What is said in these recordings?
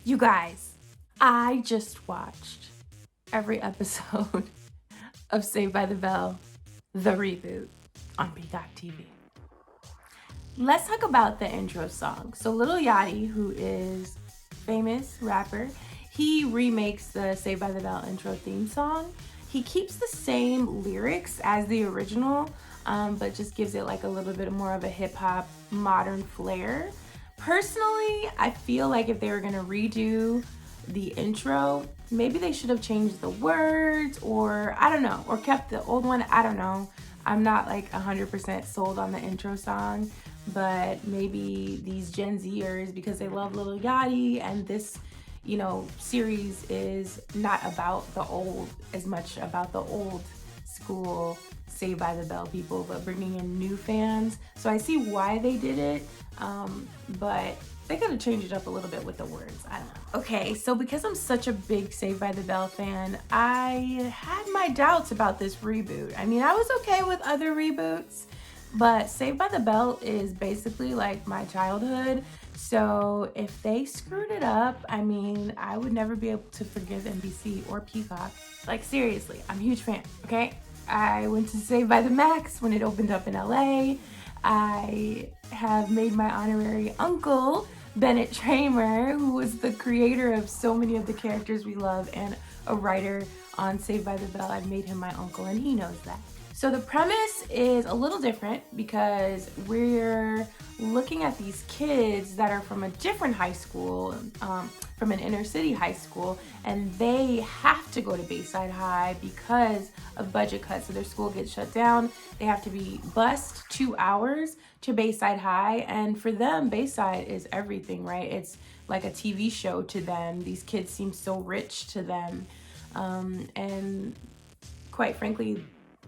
You guys, I just watched every episode of Saved by the Bell, the reboot, on Peacock TV. Let's talk about the intro song. So Lil Yachty, who is famous rapper, he remakes the Saved by the Bell intro theme song. He keeps the same lyrics as the original, but just gives it like a little bit more of a hip hop modern flair. Personally, I feel like if they were gonna redo the intro, maybe they should have changed the words, or I don't know, or kept the old one. I don't know. I'm not like 100% sold on the intro song, but maybe these Gen Zers, because they love Lil Yachty, and this, series is not about the old as much about the old school Saved by the Bell people, but bringing in new fans. So I see why they did it, but they could have changed it up a little bit with the words. I don't know. Okay, so because I'm such a big Saved by the Bell fan, I had my doubts about this reboot. I mean, I was okay with other reboots, but Saved by the Bell is basically like my childhood. So if they screwed it up, I mean, I would never be able to forgive NBC or Peacock. Like, seriously, I'm a huge fan, okay? I went to Saved by the Max when it opened up in LA. I have made my honorary uncle, Bennett Tramer, who was the creator of so many of the characters we love and a writer on Saved by the Bell. I've made him my uncle, and he knows that. So the premise is a little different because we're looking at these kids that are from a different high school, from an inner city high school, and they have to go to Bayside High because of budget cuts. So their school gets shut down. They have to be bused 2 hours to Bayside High, and for them, Bayside is everything, right? It's like a TV show to them. These kids seem so rich to them, and quite frankly,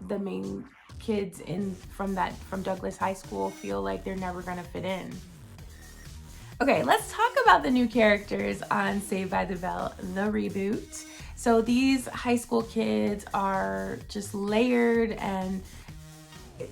the main kids from Douglas High School feel like they're never gonna fit in. Okay, let's talk about the new characters on Saved by the Bell, the reboot. So these high school kids are just layered, and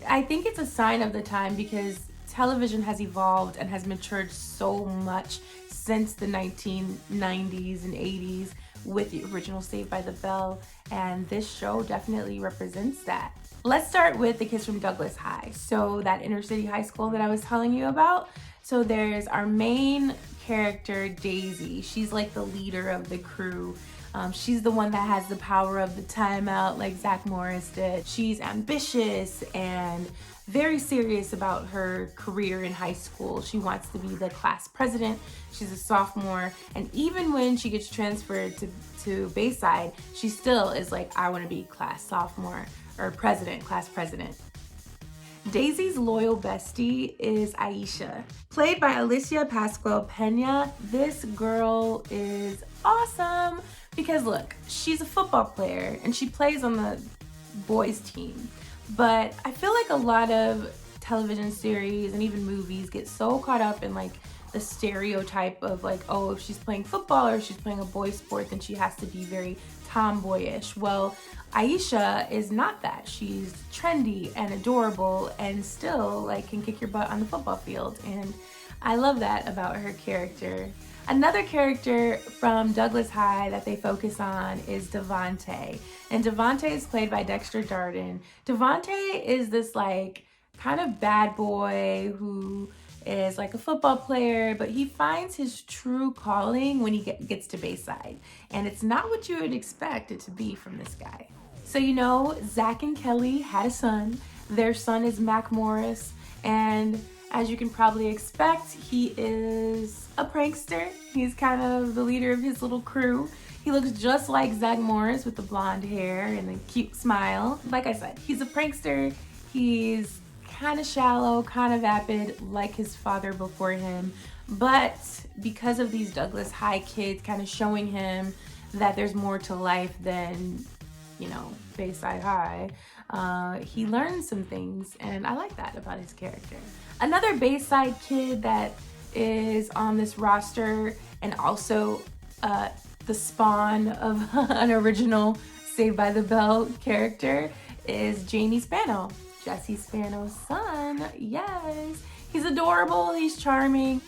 I think it's a sign of the time because television has evolved and has matured so much since the 1990s and 80s with the original Saved by the Bell, and this show definitely represents that. Let's start with the kids from Douglas High, so that inner city high school that I was telling you about. So there's our main character, Daisy. She's like the leader of the crew. She's the one that has the power of the timeout like Zack Morris did. She's ambitious and very serious about her career in high school. She wants to be the class president. She's a sophomore, and even when she gets transferred to Bayside, she still is like, I want to be class sophomore or president, class president. Daisy's loyal bestie is Aisha, played by Alicia Pascual Pena. This girl is awesome because look, she's a football player and she plays on the boys team. But I feel like a lot of television series and even movies get so caught up in like the stereotype of like, oh, if she's playing football or if she's playing a boys sport, then she has to be very tomboyish. Well, Aisha is not that. She's trendy and adorable and still like can kick your butt on the football field. And I love that about her character. Another character from Douglas High that they focus on is Devontae. And Devontae is played by Dexter Darden. Devontae is this like kind of bad boy who is like a football player, but he finds his true calling when he gets to Bayside. And it's not what you would expect it to be from this guy. So Zack and Kelly had a son. Their son is Zack Morris, and as you can probably expect, he is a prankster. He's kind of the leader of his little crew. He looks just like Zack Morris with the blonde hair and the cute smile. Like I said, he's a prankster. He's kind of shallow, kind of vapid, like his father before him. But because of these Douglas High kids kind of showing him that there's more to life than, Bayside High, he learns some things, and I like that about his character. Another Bayside kid that is on this roster and also the spawn of an original Saved by the Bell character is Jamie Spano, Jesse Spano's son. Yes, he's adorable, he's charming.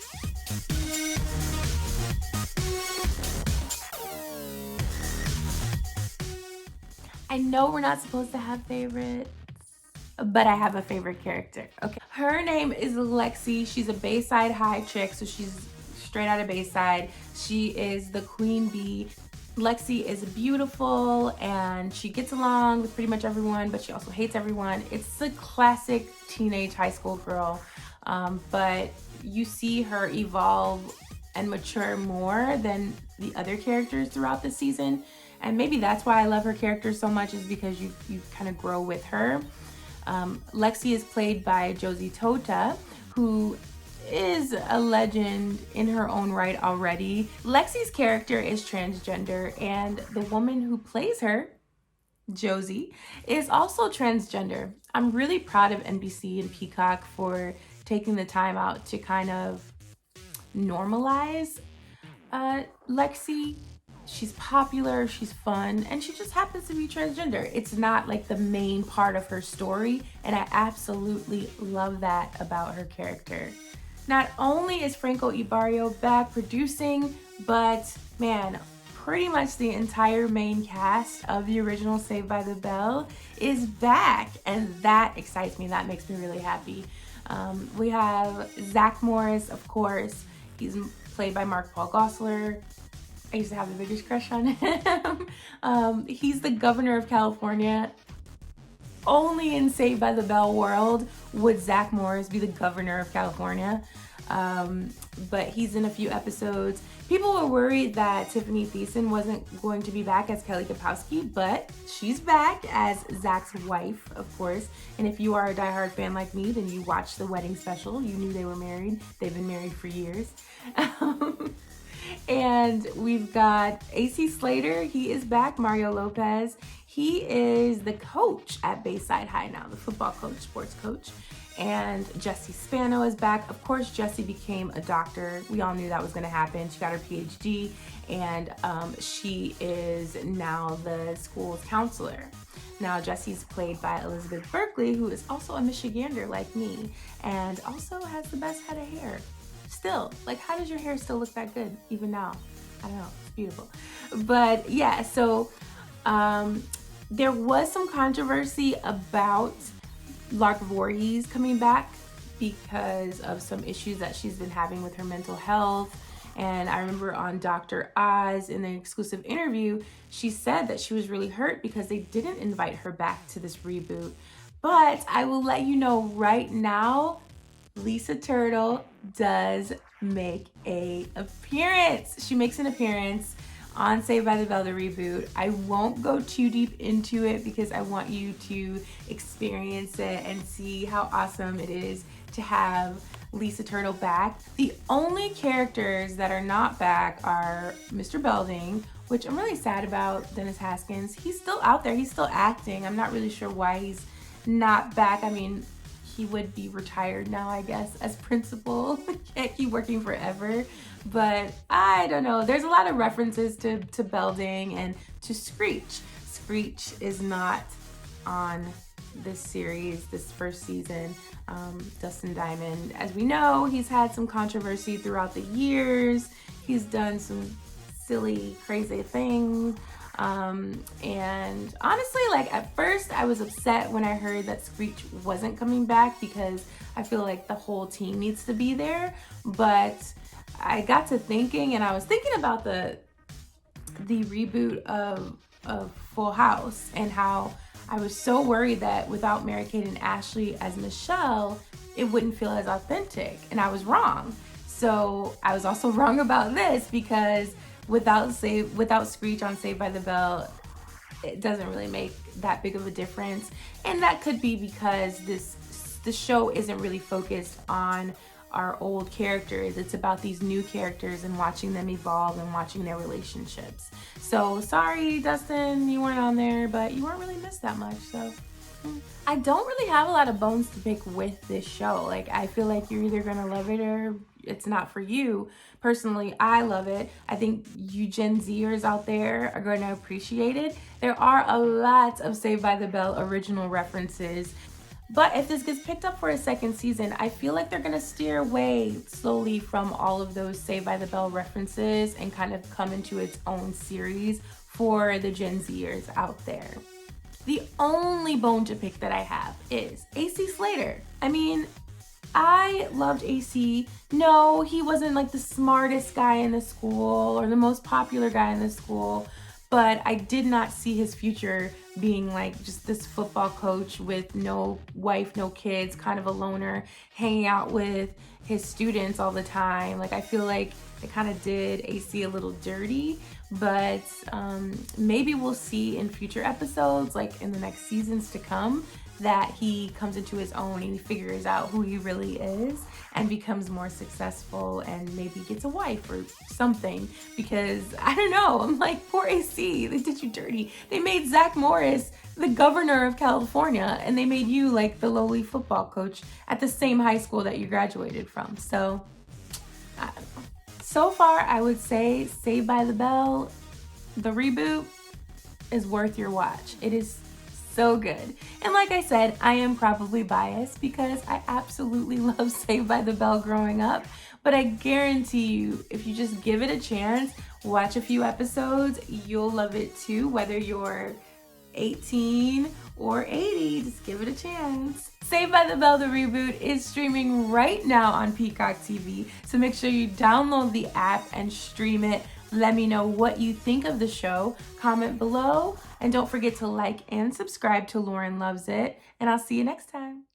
I know we're not supposed to have favorites, but I have a favorite character. Okay. Her name is Lexie. She's a Bayside High chick, so she's straight out of Bayside. She is the queen bee. Lexie is beautiful and she gets along with pretty much everyone, but she also hates everyone. It's a classic teenage high school girl, but you see her evolve and mature more than the other characters throughout the season. And maybe that's why I love her character so much, is because you kind of grow with her. Lexie is played by Josie Tota, who is a legend in her own right already. Lexie's character is transgender, and the woman who plays her, Josie, is also transgender. I'm really proud of NBC and Peacock for taking the time out to kind of normalize Lexie. She's popular, she's fun, and she just happens to be transgender. It's not like the main part of her story, and I absolutely love that about her character. Not only is Franco Ibarrio back producing, but man, pretty much the entire main cast of the original Saved by the Bell is back, and that excites me. That makes me really happy. We have Zack Morris, of course. He's played by Mark Paul Gosselaar. I used to have the biggest crush on him. He's the governor of California. Only in Saved by the Bell world would Zack Morris be the governor of California. But he's in a few episodes. People were worried that Tiffany Thiessen wasn't going to be back as Kelly Kapowski, but she's back as Zack's wife, of course. And if you are a diehard fan like me, then you watched the wedding special. You knew they were married. They've been married for years. And we've got AC Slater. He is back. Mario Lopez. He is the coach at Bayside High now, the football coach, sports coach. And Jessie Spano is back. Of course, Jessie became a doctor. We all knew that was going to happen. She got her PhD, and she is now the school's counselor. Now, Jessie's played by Elizabeth Berkley, who is also a Michigander like me, and also has the best head of hair. Still, like, how does your hair still look that good even now? I don't know, it's beautiful. But yeah, so there was some controversy about Lark Voorhees coming back because of some issues that she's been having with her mental health. And I remember on Dr. Oz, in an exclusive interview, she said that she was really hurt because they didn't invite her back to this reboot. But I will let you know right now, Lisa Turtle does make an appearance. She makes an appearance on Saved by the Bell, the reboot. I won't go too deep into it because I want you to experience it and see how awesome it is to have Lisa Turtle back. The only characters that are not back are Mr. Belding, which I'm really sad about. Dennis Haskins, he's still out there, he's still acting. I'm not really sure why he's not back. I mean, he would be retired now, I guess, as principal. Can't keep working forever. But I don't know. There's a lot of references to Belding and to Screech. Screech is not on this series, this first season. Dustin Diamond, as we know, he's had some controversy throughout the years. He's done some silly, crazy things. And honestly, like, at first I was upset when I heard that Screech wasn't coming back because I feel like the whole team needs to be there. But I got to thinking, and I was thinking about the reboot of Full House and how I was so worried that without Mary-Kate and Ashley as Michelle, it wouldn't feel as authentic. And I was wrong. So I was also wrong about this because without Screech on Saved by the Bell, it doesn't really make that big of a difference. And that could be because the show isn't really focused on our old characters. It's about these new characters and watching them evolve and watching their relationships. So sorry, Dustin, you weren't on there, but you weren't really missed that much. So I don't really have a lot of bones to pick with this show. Like, I feel like you're either gonna love it or it's not for you. Personally, I love it. I think you Gen Zers out there are going to appreciate it. There are a lot of Saved by the Bell original references. But if this gets picked up for a second season, I feel like they're going to steer away slowly from all of those Saved by the Bell references and kind of come into its own series for the Gen Zers out there. The only bone to pick that I have is AC Slater. I mean, I loved AC. No, he wasn't like the smartest guy in the school or the most popular guy in the school, but I did not see his future being like just this football coach with no wife, no kids, kind of a loner, hanging out with his students all the time. Like, I feel like it kind of did AC a little dirty, but maybe we'll see in future episodes, like in the next seasons to come, that he comes into his own and he figures out who he really is and becomes more successful and maybe gets a wife or something. Because I don't know, I'm like, poor AC, they did you dirty. They made Zack Morris the governor of California, and they made you like the lowly football coach at the same high school that you graduated from. So I don't know. So far, I would say Saved by the Bell, the reboot, is worth your watch. It is so good. And like I said, I am probably biased because I absolutely love Saved by the Bell growing up. But I guarantee you, if you just give it a chance, watch a few episodes, you'll love it too, whether you're 18 or 80, just give it a chance. Saved by the Bell, the reboot, is streaming right now on Peacock TV, so make sure you download the app and stream it. Let me know what you think of the show. Comment below, and don't forget to like and subscribe to Lauren Loves It, and I'll see you next time.